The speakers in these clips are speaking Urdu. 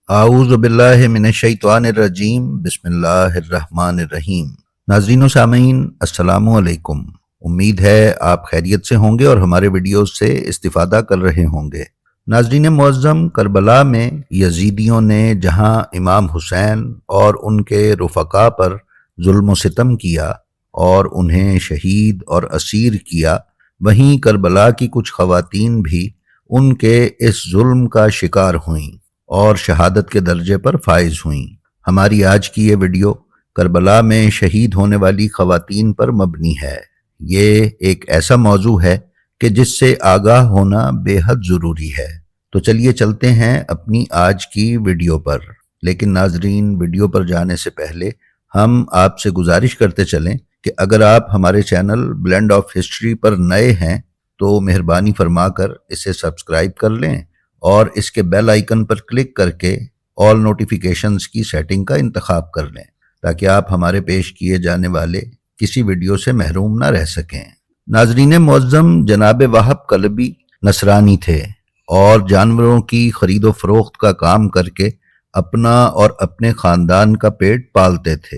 اعوذ باللہ من الشیطان الرجیم بسم اللہ الرحمن الرحیم۔ ناظرین و سامعین السلام علیکم۔ امید ہے آپ خیریت سے ہوں گے اور ہمارے ویڈیوز سے استفادہ کر رہے ہوں گے۔ ناظرین معظم، کربلا میں یزیدیوں نے جہاں امام حسین اور ان کے رفقا پر ظلم و ستم کیا اور انہیں شہید اور اسیر کیا، وہیں کربلا کی کچھ خواتین بھی ان کے اس ظلم کا شکار ہوئیں اور شہادت کے درجے پر فائز ہوئیں۔ ہماری آج کی یہ ویڈیو کربلا میں شہید ہونے والی خواتین پر مبنی ہے۔ یہ ایک ایسا موضوع ہے کہ جس سے آگاہ ہونا بے حد ضروری ہے۔ تو چلیے چلتے ہیں اپنی آج کی ویڈیو پر۔ لیکن ناظرین، ویڈیو پر جانے سے پہلے ہم آپ سے گزارش کرتے چلیں کہ اگر آپ ہمارے چینل بلینڈ آف ہسٹری پر نئے ہیں تو مہربانی فرما کر اسے سبسکرائب کر لیں اور اس کے بیل آئیکن پر کلک کر کے آل نوٹیفیکیشنز کی سیٹنگ کا انتخاب کر لیں تاکہ آپ ہمارے پیش کیے جانے والے کسی ویڈیو سے محروم نہ رہ سکیں۔ ناظرین معظم، جناب وہب کلبی نصرانی تھے اور جانوروں کی خرید و فروخت کا کام کر کے اپنا اور اپنے خاندان کا پیٹ پالتے تھے۔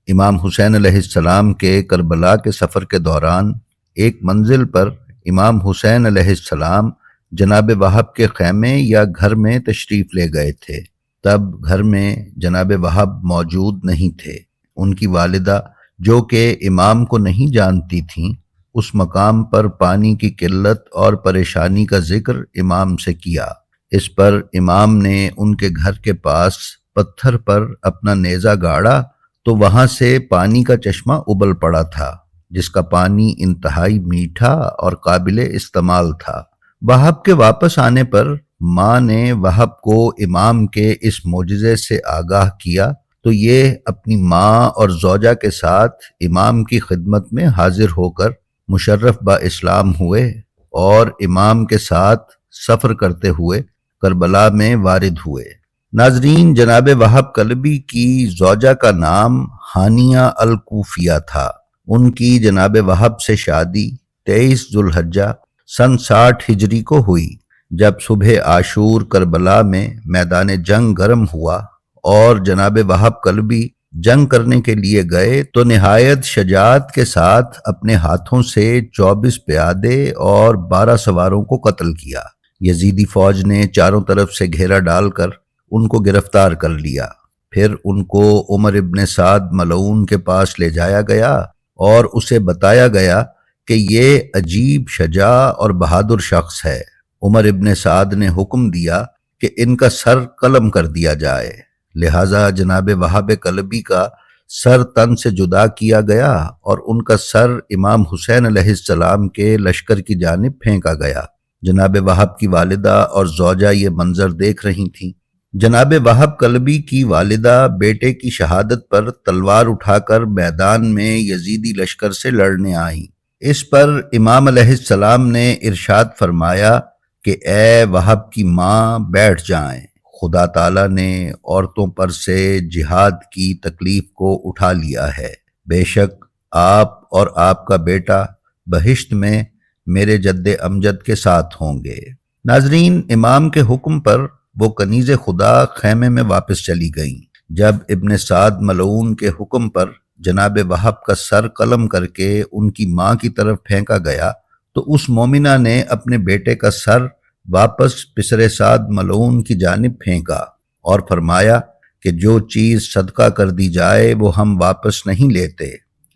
امام حسین علیہ السلام کے کربلا کے سفر کے دوران ایک منزل پر امام حسین علیہ السلام جناب وہب کے خیمے یا گھر میں تشریف لے گئے تھے۔ تب گھر میں جناب وہب موجود نہیں تھے۔ ان کی والدہ، جو کہ امام کو نہیں جانتی تھیں، اس مقام پر پانی کی قلت اور پریشانی کا ذکر امام سے کیا۔ اس پر امام نے ان کے گھر کے پاس پتھر پر اپنا نیزہ گاڑا تو وہاں سے پانی کا چشمہ ابل پڑا تھا، جس کا پانی انتہائی میٹھا اور قابل استعمال تھا۔ وہب کے واپس آنے پر ماں نے وہب کو امام کے اس معجزے سے آگاہ کیا تو یہ اپنی ماں اور زوجہ کے ساتھ امام کی خدمت میں حاضر ہو کر مشرف با اسلام ہوئے اور امام کے ساتھ سفر کرتے ہوئے کربلا میں وارد ہوئے۔ ناظرین، جناب وہب کلبی کی زوجہ کا نام ہانیہ الکوفیہ تھا۔ ان کی جناب وہب سے شادی 23 ذوالحجہ سن 60 ہجری کو ہوئی۔ جب صبح عاشور کربلا میں میدان جنگ گرم ہوا اور جناب وہب کلبی جنگ کرنے کے لیے گئے تو نہایت شجاعت کے ساتھ اپنے ہاتھوں سے 24 پیادے اور 12 سواروں کو قتل کیا۔ یزیدی فوج نے چاروں طرف سے گھیرا ڈال کر ان کو گرفتار کر لیا۔ پھر ان کو عمر ابن سعد ملعون کے پاس لے جایا گیا اور اسے بتایا گیا کہ یہ عجیب شجاع اور بہادر شخص ہے۔ عمر ابن سعد نے حکم دیا کہ ان کا سر قلم کر دیا جائے، لہٰذا جناب وہب کلبی کا سر تن سے جدا کیا گیا اور ان کا سر امام حسین علیہ السلام کے لشکر کی جانب پھینکا گیا۔ جناب وہب کی والدہ اور زوجہ یہ منظر دیکھ رہی تھیں۔ جناب وہب کلبی کی والدہ بیٹے کی شہادت پر تلوار اٹھا کر میدان میں یزیدی لشکر سے لڑنے آئیں۔ اس پر امام علیہ السلام نے ارشاد فرمایا کہ اے وہب کی ماں بیٹھ جائیں، خدا تعالیٰ نے عورتوں پر سے جہاد کی تکلیف کو اٹھا لیا ہے۔ بے شک آپ اور آپ کا بیٹا بہشت میں میرے جد امجد کے ساتھ ہوں گے۔ ناظرین، امام کے حکم پر وہ کنیز خدا خیمے میں واپس چلی گئیں۔ جب ابن سعد ملعون کے حکم پر جناب وہب کا سر قلم کر کے ان کی ماں کی طرف پھینکا گیا تو اس مومنہ نے اپنے بیٹے کا سر واپس پسر سعد ملعون کی جانب پھینکا اور فرمایا کہ جو چیز صدقہ کر دی جائے وہ ہم واپس نہیں لیتے۔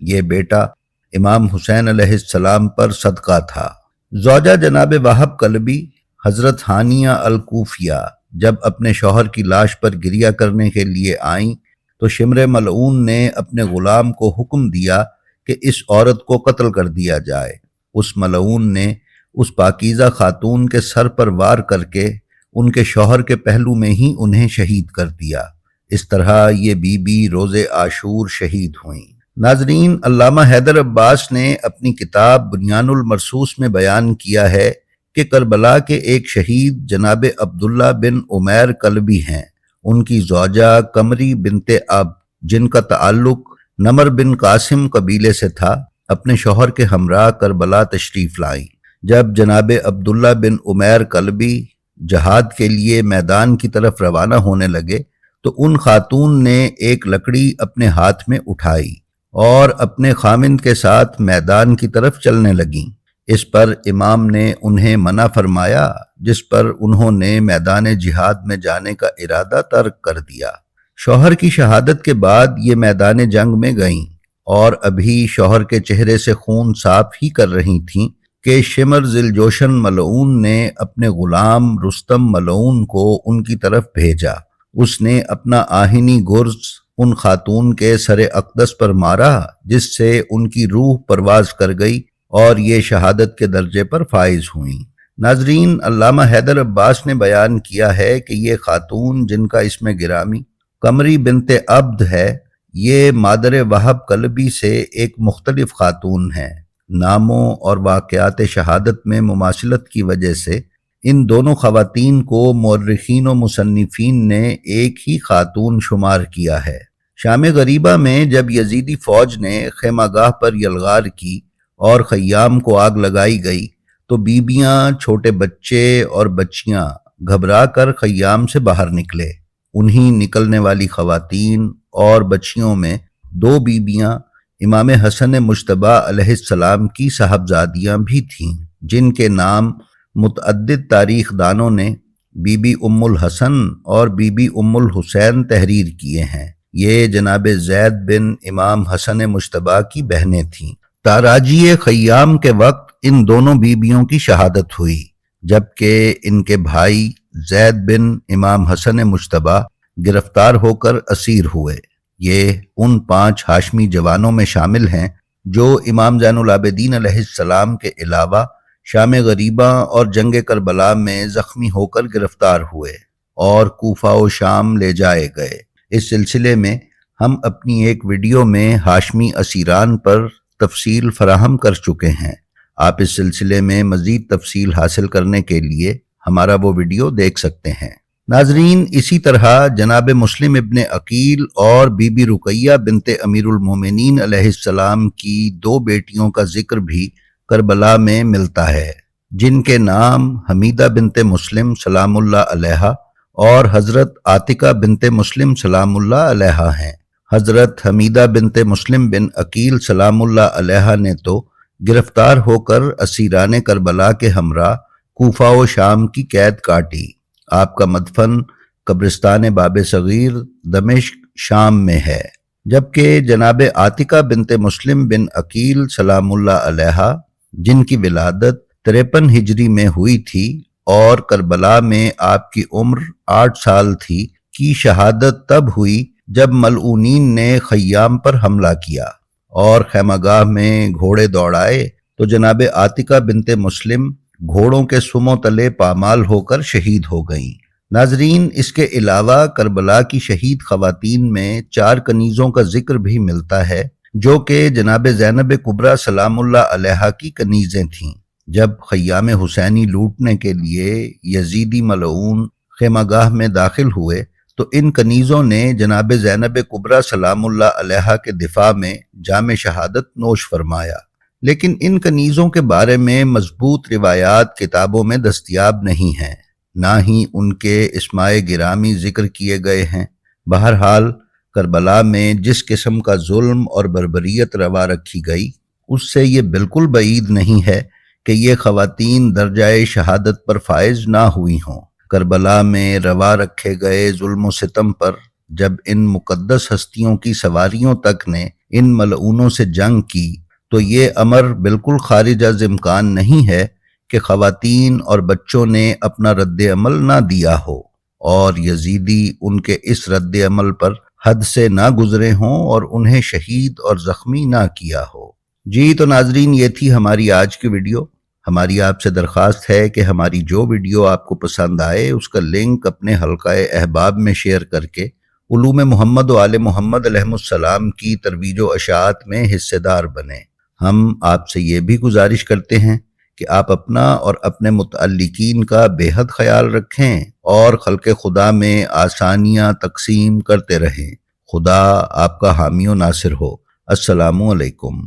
یہ بیٹا امام حسین علیہ السلام پر صدقہ تھا۔ زوجہ جناب وہب کلبی حضرت ہانیہ الکوفیہ جب اپنے شوہر کی لاش پر گریہ کرنے کے لیے آئیں تو شمر ملعون نے اپنے غلام کو حکم دیا کہ اس عورت کو قتل کر دیا جائے۔ اس ملعون نے اس پاکیزہ خاتون کے سر پر وار کر کے ان کے شوہر کے پہلو میں ہی انہیں شہید کر دیا۔ اس طرح یہ بی بی روز عاشور شہید ہوئیں۔ ناظرین، علامہ حیدر عباس نے اپنی کتاب بنیان المرصوص میں بیان کیا ہے کہ کربلا کے ایک شہید جناب عبداللہ بن عمیر کلبی ہیں۔ ان کی زوجہ قمری بنت اب، جن کا تعلق نمر بن قاسم قبیلے سے تھا، اپنے شوہر کے ہمراہ کربلا تشریف لائیں۔ جب جناب عبداللہ بن عمیر کلبی جہاد کے لیے میدان کی طرف روانہ ہونے لگے تو ان خاتون نے ایک لکڑی اپنے ہاتھ میں اٹھائی اور اپنے خامند کے ساتھ میدان کی طرف چلنے لگیں۔ اس پر امام نے انہیں منع فرمایا، جس پر انہوں نے میدان جہاد میں جانے کا ارادہ ترک کر دیا۔ شوہر کی شہادت کے بعد یہ میدان جنگ میں گئیں اور ابھی شوہر کے چہرے سے خون صاف ہی کر رہی تھیں کہ شمر ذی الجوشن ملعون نے اپنے غلام رستم ملعون کو ان کی طرف بھیجا۔ اس نے اپنا آہنی گرز ان خاتون کے سر اقدس پر مارا، جس سے ان کی روح پرواز کر گئی اور یہ شہادت کے درجے پر فائز ہوئیں۔ ناظرین، علامہ حیدر عباس نے بیان کیا ہے کہ یہ خاتون جن کا اسم گرامی قمری بنت عبد ہے، یہ مادر وہب کلبی سے ایک مختلف خاتون ہیں۔ ناموں اور واقعات شہادت میں مماثلت کی وجہ سے ان دونوں خواتین کو مورخین و مصنفین نے ایک ہی خاتون شمار کیا ہے۔ شام غریبہ میں جب یزیدی فوج نے خیمہ گاہ پر یلغار کی اور خیام کو آگ لگائی گئی تو بیبیاں، چھوٹے بچے اور بچیاں گھبرا کر خیام سے باہر نکلے۔ انہی نکلنے والی خواتین اور بچیوں میں 2 بیبیاں امام حسن مجتبی علیہ السلام کی صاحبزادیاں بھی تھیں، جن کے نام متعدد تاریخ دانوں نے بی بی ام الحسن اور بی بی ام الحسین تحریر کیے ہیں۔ یہ جناب زید بن امام حسن مجتبی کی بہنیں تھیں۔ تاراجی خیام کے وقت ان دونوں بیبیوں کی شہادت ہوئی، جبکہ ان کے بھائی زید بن امام حسن مجتبی گرفتار ہو کر اسیر ہوئے۔ یہ ان 5 ہاشمی جوانوں میں شامل ہیں جو امام زین العابدین علیہ السلام کے علاوہ شام غریبہ اور جنگ کربلا میں زخمی ہو کر گرفتار ہوئے اور کوفہ و شام لے جائے گئے۔ اس سلسلے میں ہم اپنی ایک ویڈیو میں ہاشمی اسیران پر تفصیل فراہم کر چکے ہیں۔ آپ اس سلسلے میں مزید تفصیل حاصل کرنے کے لیے ہمارا وہ ویڈیو دیکھ سکتے ہیں۔ ناظرین، اسی طرح جناب مسلم ابن عقیل اور بی بی رقیہ بنت امیر المومنین علیہ السلام کی 2 بیٹیوں کا ذکر بھی کربلا میں ملتا ہے، جن کے نام حمیدہ بنت مسلم سلام اللہ علیہا اور حضرت عاتقہ بنت مسلم سلام اللہ علیہا ہیں۔ حضرت حمیدہ بنت مسلم بن عقیل سلام اللہ علیہا نے تو گرفتار ہو کر اسیران کربلا کے ہمراہ کوفہ و شام کی قید کاٹی۔ آپ کا مدفن قبرستان باب صغیر دمشق شام میں ہے، جبکہ جناب عاتقہ بنت مسلم بن عقیل سلام اللہ علیہا، جن کی ولادت 53 ہجری میں ہوئی تھی اور کربلا میں آپ کی عمر 8 سال تھی، کی شہادت تب ہوئی جب ملعونین نے خیام پر حملہ کیا اور خیمہ گاہ میں گھوڑے دوڑائے تو جناب عاتقہ بنت مسلم گھوڑوں کے سموں تلے پامال ہو کر شہید ہو گئیں۔ ناظرین، اس کے علاوہ کربلا کی شہید خواتین میں 4 کنیزوں کا ذکر بھی ملتا ہے، جو کہ جناب زینب کبریٰ سلام اللہ علیہا کی کنیزیں تھیں۔ جب خیام حسینی لوٹنے کے لیے یزیدی ملعون خیمہ گاہ میں داخل ہوئے تو ان کنیزوں نے جناب زینب کبریٰ سلام اللہ علیہا کے دفاع میں جام شہادت نوش فرمایا، لیکن ان کنیزوں کے بارے میں مضبوط روایات کتابوں میں دستیاب نہیں ہیں، نہ ہی ان کے اسماء گرامی ذکر کیے گئے ہیں۔ بہرحال کربلا میں جس قسم کا ظلم اور بربریت روا رکھی گئی، اس سے یہ بالکل بعید نہیں ہے کہ یہ خواتین درجہ شہادت پر فائز نہ ہوئی ہوں۔ کربلا میں روا رکھے گئے ظلم و ستم پر جب ان مقدس ہستیوں کی سواریوں تک نے ان ملعونوں سے جنگ کی تو یہ امر بالکل خارج از امکان نہیں ہے کہ خواتین اور بچوں نے اپنا رد عمل نہ دیا ہو اور یزیدی ان کے اس رد عمل پر حد سے نہ گزرے ہوں اور انہیں شہید اور زخمی نہ کیا ہو۔ جی تو ناظرین، یہ تھی ہماری آج کی ویڈیو۔ ہماری آپ سے درخواست ہے کہ ہماری جو ویڈیو آپ کو پسند آئے اس کا لنک اپنے حلقہ احباب میں شیئر کر کے علوم محمد و آل محمد علیہ السلام کی ترویج و اشاعت میں حصے دار بنیں۔ ہم آپ سے یہ بھی گزارش کرتے ہیں کہ آپ اپنا اور اپنے متعلقین کا بے حد خیال رکھیں اور خلق خدا میں آسانیاں تقسیم کرتے رہیں۔ خدا آپ کا حامی و ناصر ہو۔ السلام علیکم۔